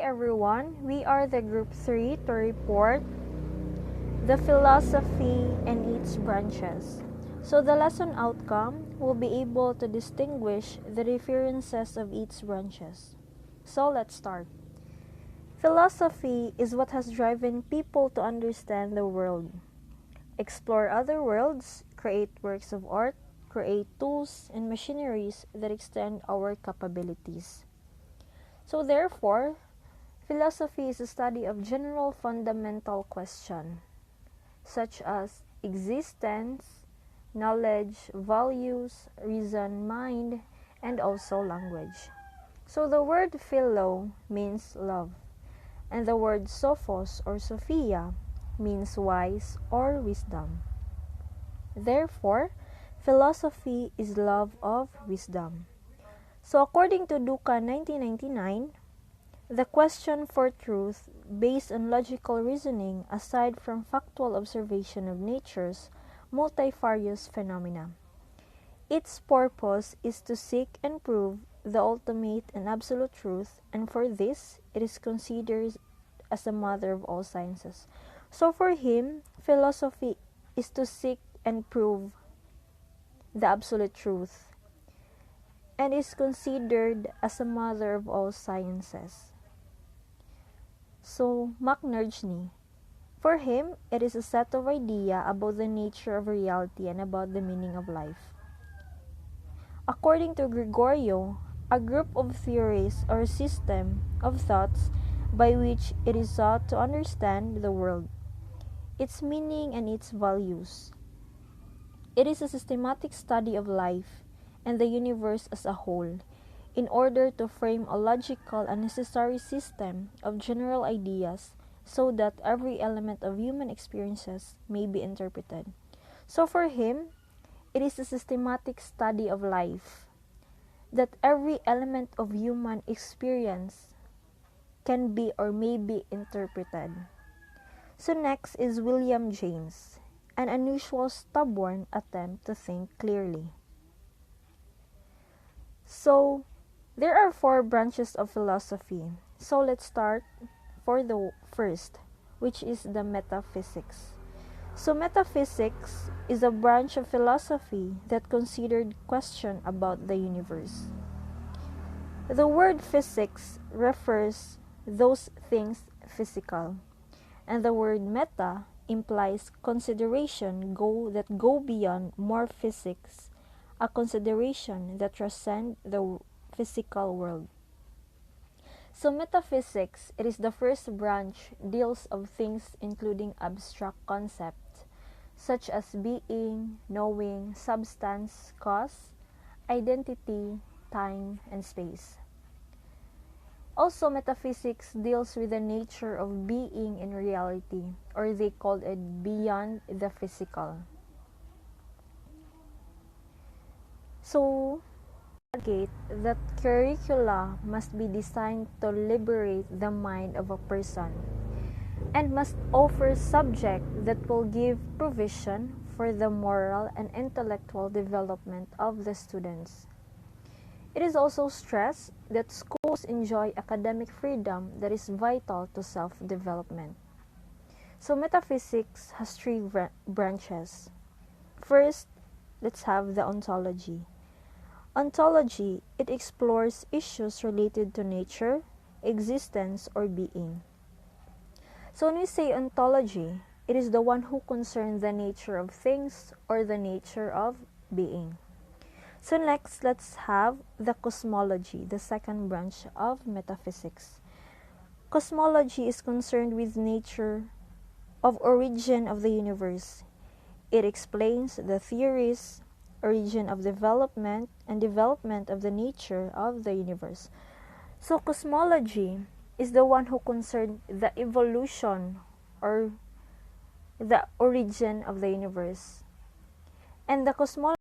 everyone. We are the Group 3 to report the philosophy and its branches. So the lesson outcome will be able to distinguish the differences of its branches. So let's start. Philosophy is what has driven people to understand the world, explore other worlds, create works of art, create tools and machineries that extend our capabilities. So therefore, philosophy is a study of general fundamental questions, such as existence, knowledge, values, reason, mind, and also language. So the word philo means love, and the word sophos or sophia means wise or wisdom. Therefore, philosophy is love of wisdom. So according to Duca 1999, the question for truth based on logical reasoning aside from factual observation of nature's multifarious phenomena. Its purpose is to seek and prove the ultimate and absolute truth, and for this it is considered as the mother of all sciences. So for him, philosophy is to seek and prove the absolute truth and is considered as a mother of all sciences. So, McNerney, for him, it is a set of ideas about the nature of reality and about the meaning of life. According to Gregorio, a group of theories or system of thoughts by which it is sought to understand the world, its meaning and its values. It is a systematic study of life and the universe as a whole, in order to frame a logical and necessary system of general ideas so that every element of human experiences may be interpreted. So for him, it is a systematic study of life, that every element of human experience can be or may be interpreted. So next is William James, an unusual stubborn attempt to think clearly. So, there are 4 branches of philosophy. So let's start for the first, which is the metaphysics. So metaphysics is a branch of philosophy that considered question about the universe. The word physics refers those things physical, and the word meta implies consideration that go beyond more physics, a consideration that transcends the physical world. So metaphysics, it is the first branch, deals of things including abstract concepts such as being, knowing, substance, cause, identity, time, and space. Also, metaphysics deals with the nature of being in reality, or they call it beyond the physical. So, that curricula must be designed to liberate the mind of a person and must offer subject that will give provision for the moral and intellectual development of the students. It is also stressed that schools enjoy academic freedom that is vital to self-development. So metaphysics has 3 branches. First, let's have the ontology. Ontology, it explores issues related to nature, existence, or being. So when we say ontology, it is the one who concerns the nature of things or the nature of being. So next, let's have the cosmology, the second branch of metaphysics. Cosmology is concerned with nature of origin of the universe. It explains the theories, origin of development, and development of the nature of the universe. So cosmology is the one who concerns the evolution or the origin of the universe. And the cosmology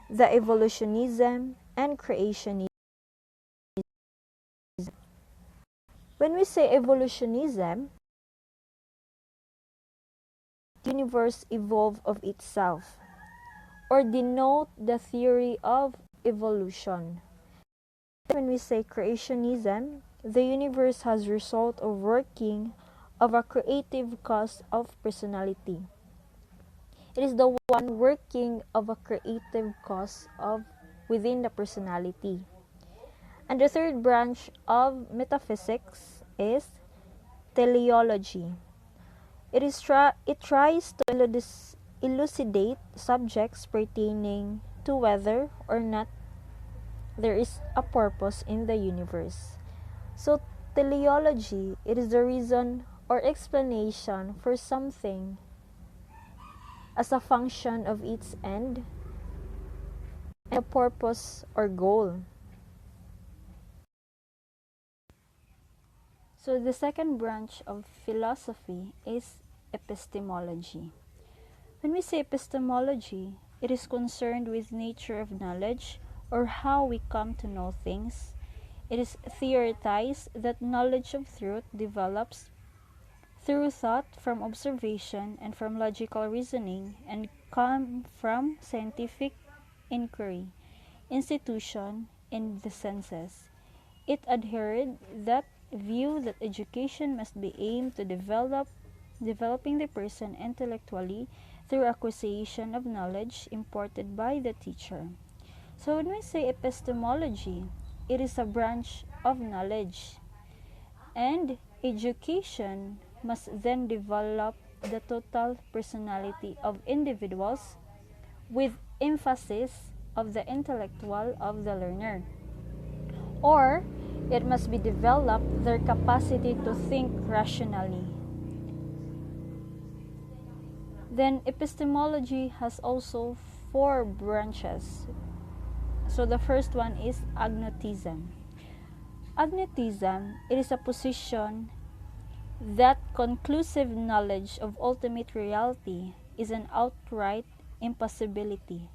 the evolutionism and creationism. When we say evolutionism, the universe evolved of itself, or denote the theory of evolution. When we say creationism, the universe has result of working of a creative cause of personality. It is the one working of a creative cause of within the personality. And the third branch of metaphysics is teleology. It tries to elucidate subjects pertaining to whether or not there is a purpose in the universe. So teleology, it is the reason or explanation for something as a function of its end and a purpose or goal. So the second branch of philosophy is epistemology. When we say epistemology, it is concerned with nature of knowledge or how we come to know things. It is theorized that knowledge of truth develops through thought from observation and from logical reasoning and come from scientific inquiry, institution, and the senses. It adhered that view that education must be aimed to developing the person intellectually through acquisition of knowledge imparted by the teacher. So when we say epistemology, it is a branch of knowledge, and education must then develop the total personality of individuals with emphasis of the intellectual of the learner. Or it must be develop their capacity to think rationally. Then epistemology has also 4 branches. So the first one is agnotism. Agnotism, it is a position that conclusive knowledge of ultimate reality is an outright impossibility.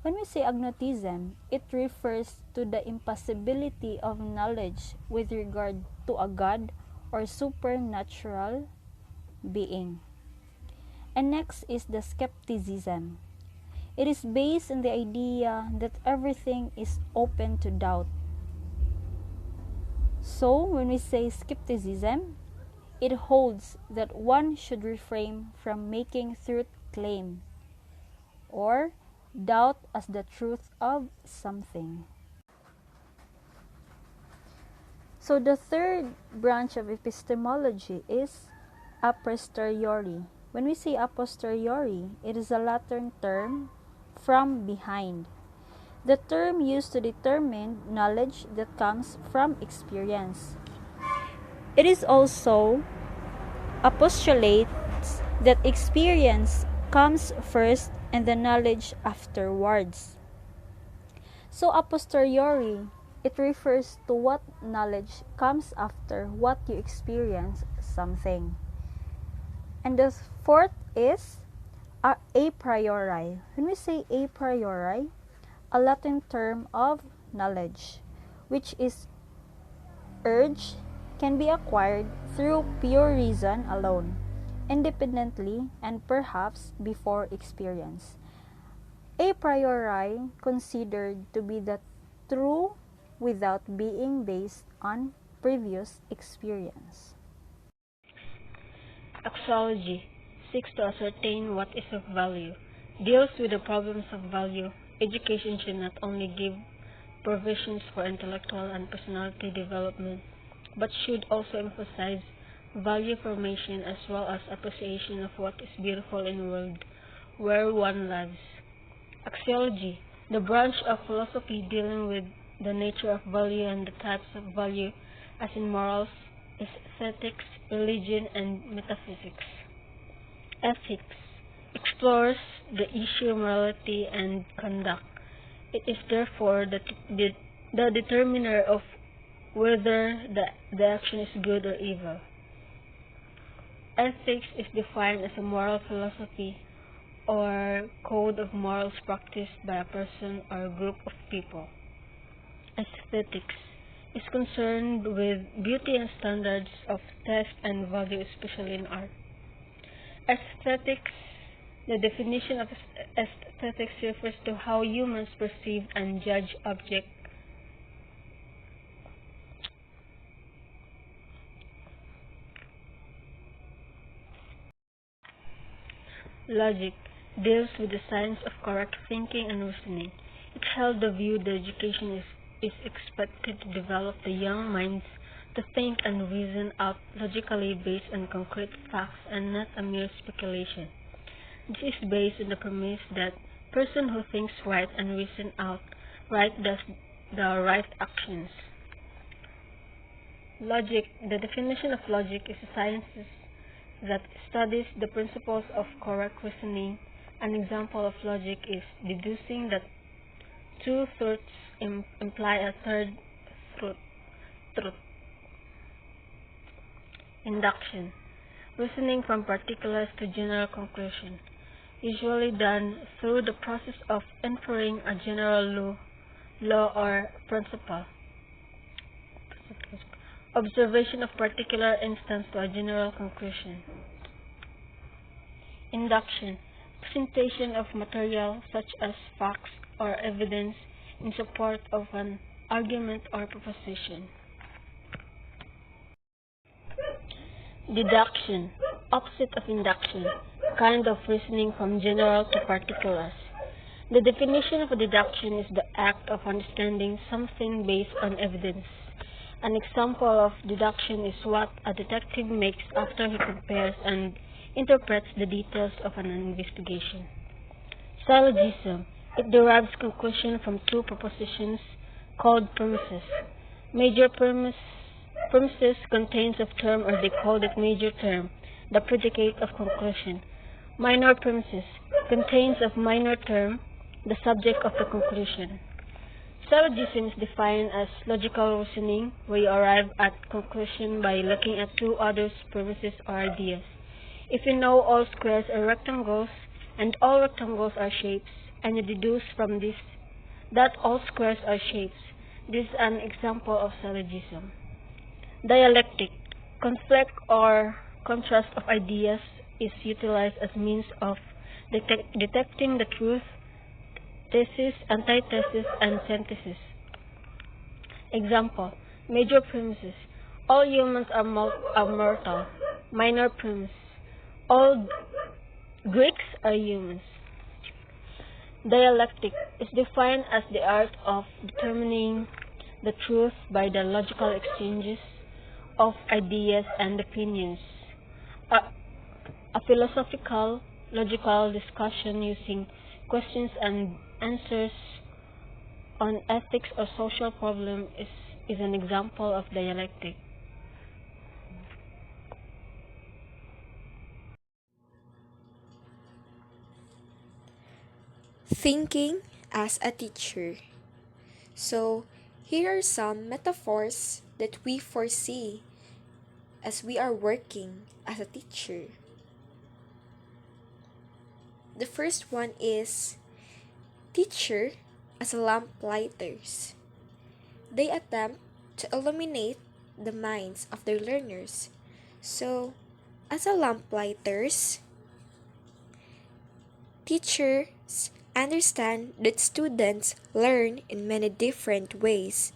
When we say agnotism, it refers to the impossibility of knowledge with regard to a God or supernatural being. And next is the skepticism. It is based on the idea that everything is open to doubt. So, when we say skepticism, it holds that one should refrain from making truth claim or doubt as the truth of something. So the third branch of epistemology is a posteriori. When we say a posteriori, it is a Latin term from behind. The term used to determine knowledge that comes from experience. It is also a postulate that experience comes first and the knowledge afterwards. So a posteriori, it refers to what knowledge comes after what you experience something. And the fourth is a priori. When we say a priori, a Latin term of knowledge, which is urge, can be acquired through pure reason alone, independently, and perhaps before experience. A priori considered to be the true without being based on previous experience. Axiology seeks to ascertain what is of value, deals with the problems of value. Education should not only give provisions for intellectual and personality development, but should also emphasize value formation as well as appreciation of what is beautiful in the world where one lives. Axiology, the branch of philosophy dealing with the nature of value and the types of value, as in morals, aesthetics, religion, and metaphysics. Ethics explores the issue of morality and conduct. It is therefore the determiner of whether the action is good or evil. Ethics is defined as a moral philosophy or code of morals practiced by a person or a group of people. Aesthetics is concerned with beauty and standards of taste and value, especially in art. Aesthetics The definition of aesthetics refers to how humans perceive and judge objects. Logic deals with the science of correct thinking and reasoning. It held the view that education is expected to develop the young minds to think and reason out logically based on concrete facts and not a mere speculation. This is based on the premise that person who thinks right and reason out right does the right actions. Logic. The definition of logic is a science that studies the principles of correct reasoning. An example of logic is deducing that two truths imply a third truth. Induction. Reasoning from particulars to general conclusion, usually done through the process of inferring a general law or principle. Observation of particular instance to a general conclusion. Induction. Presentation of material such as facts or evidence in support of an argument or proposition. Deduction. Opposite of induction. Kind of reasoning from general to particulars. The definition of a deduction is the act of understanding something based on evidence. An example of deduction is what a detective makes after he compares and interprets the details of an investigation. Syllogism. It derives conclusion from two propositions called premises. Major premises contains of term, or they called it major term, the predicate of conclusion. Minor premises contains of minor term, the subject of the conclusion. Syllogism is defined as logical reasoning, where you arrive at conclusion by looking at two other premises or ideas. If you know all squares are rectangles and all rectangles are shapes, and you deduce from this that all squares are shapes, this is an example of syllogism. Dialectic. Conflict or contrast of ideas is utilized as means of detecting the truth, thesis, antithesis, and synthesis. Example. Major premises. All humans are mortal. Minor premise. All Greeks are humans. Dialectic is defined as the art of determining the truth by the logical exchanges of ideas and opinions. A philosophical, logical discussion using questions and answers on ethics or social problem is an example of dialectic. Thinking as a teacher. So, here are some metaphors that we foresee as we are working as a teacher. The first one is teacher as lamplighters. They attempt to illuminate the minds of their learners. So, as a lamplighters, teachers understand that students learn in many different ways,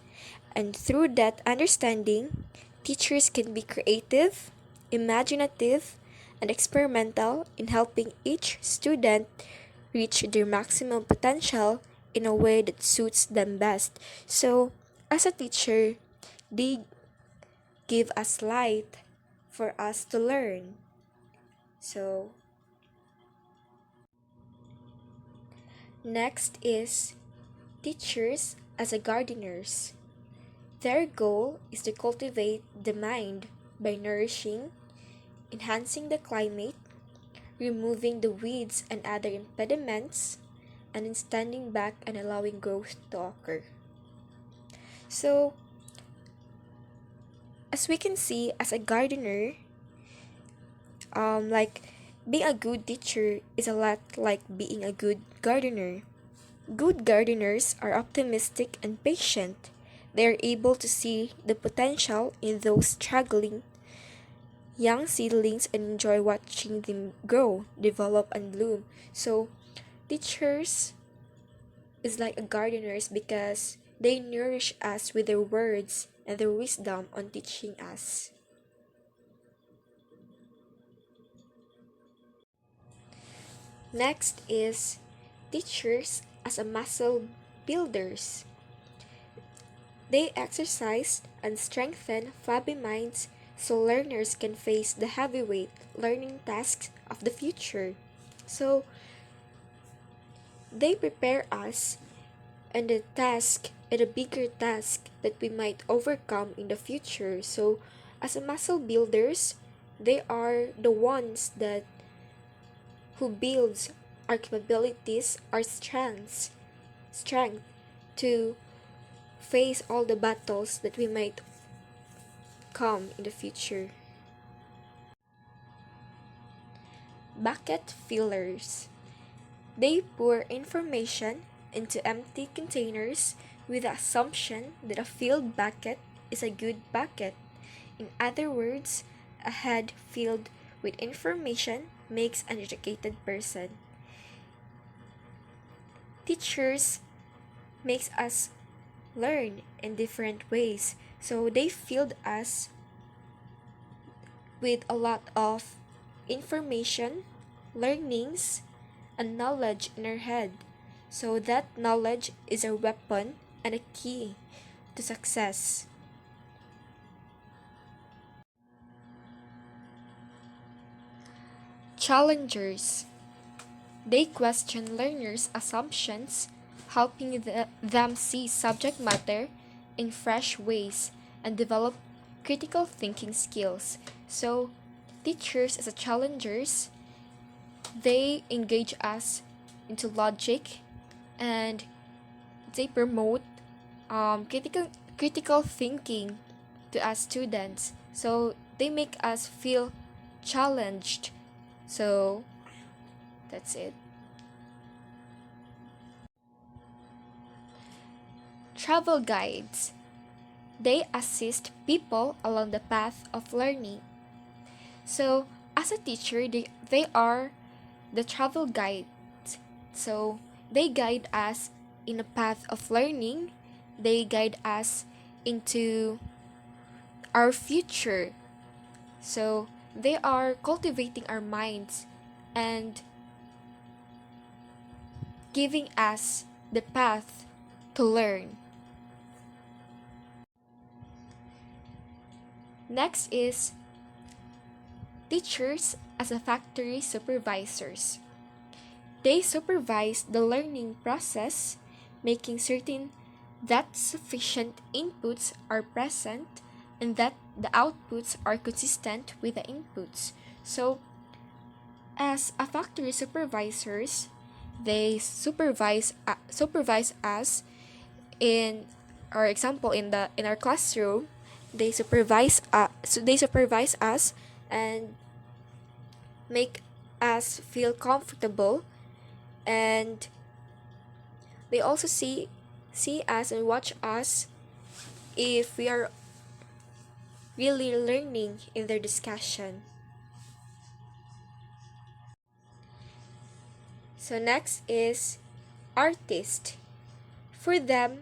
and through that understanding, teachers can be creative, imaginative, and experimental in helping each student reach their maximum potential in a way that suits them best. So, as a teacher, they give us light for us to learn. So, next is teachers as a gardeners. Their goal is to cultivate the mind by nourishing, enhancing the climate, removing the weeds and other impediments, and in standing back and allowing growth to occur. So, as we can see, as a gardener, like being a good teacher is a lot like being a good gardener. Good gardeners are optimistic and patient. They are able to see the potential in those struggling young seedlings and enjoy watching them grow, develop, and bloom. So, teachers is like a gardeners because they nourish us with their words and their wisdom on teaching us. Next is teachers as a muscle builders. They exercise and strengthen flabby minds so learners can face the heavyweight learning tasks of the future. So they prepare us and the task and a bigger task that we might overcome in the future. So as a muscle builders, they are the ones that who builds our capabilities, our strength to face all the battles that we might come in the future. Bucket fillers. They pour information into empty containers with the assumption that a filled bucket is a good bucket. In other words, a head filled with information makes an educated person. Teachers makes us learn in different ways. So they filled us with a lot of information, learnings, and knowledge in our head. So that knowledge is a weapon and a key to success. Challengers. They question learners' assumptions, helping them see subject matter in fresh ways and develop critical thinking skills. So, teachers as a challengers, they engage us into logic and they promote critical thinking to us students. So they make us feel challenged. So that's it. Travel guides. They assist people along the path of learning. So as a teacher, they are the travel guides. So they guide us in a path of learning. They guide us into our future. So they are cultivating our minds and giving us the path to learn. Next is teachers as a factory supervisors. They supervise the learning process, making certain that sufficient inputs are present and that the outputs are consistent with the inputs. So, as a factory supervisors, they supervise us in our example in our classroom. They supervise us and make us feel comfortable, and they also see us and watch us if we are really learning in their discussion. So next is artist. For them,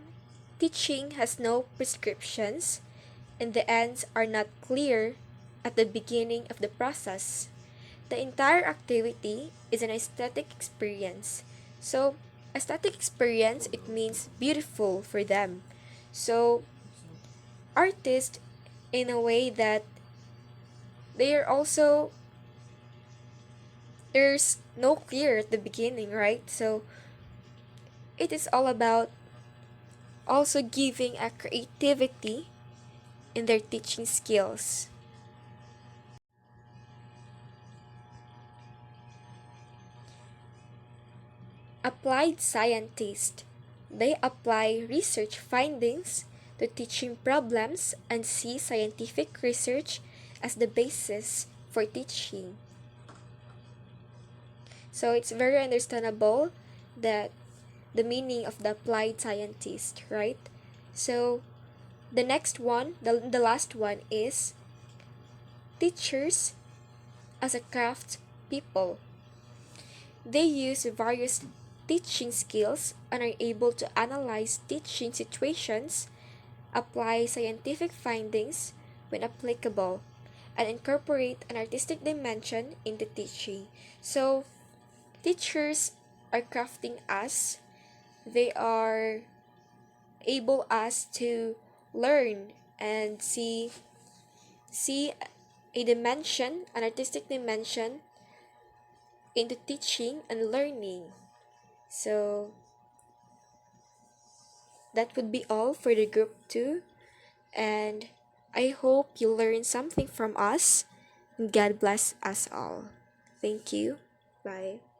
teaching has no prescriptions and the ends are not clear at the beginning of the process. The entire activity is an aesthetic experience. So, aesthetic experience, it means beautiful for them. So, artists, in a way that they are also, there's no clear at the beginning, right? So, it is all about also giving a creativity in their teaching skills. Applied scientists. They apply research findings to teaching problems and see scientific research as the basis for teaching. So it's very understandable that the meaning of the applied scientist, right? So the next one, the last one is teachers as a craft people. They use various teaching skills and are able to analyze teaching situations, apply scientific findings when applicable, and incorporate an artistic dimension into teaching. So, teachers are crafting us, they are able us to learn and see a dimension, an artistic dimension into teaching and learning. So that would be all for the group 2, and I hope you learn something from us. God bless us all. Thank you. Bye.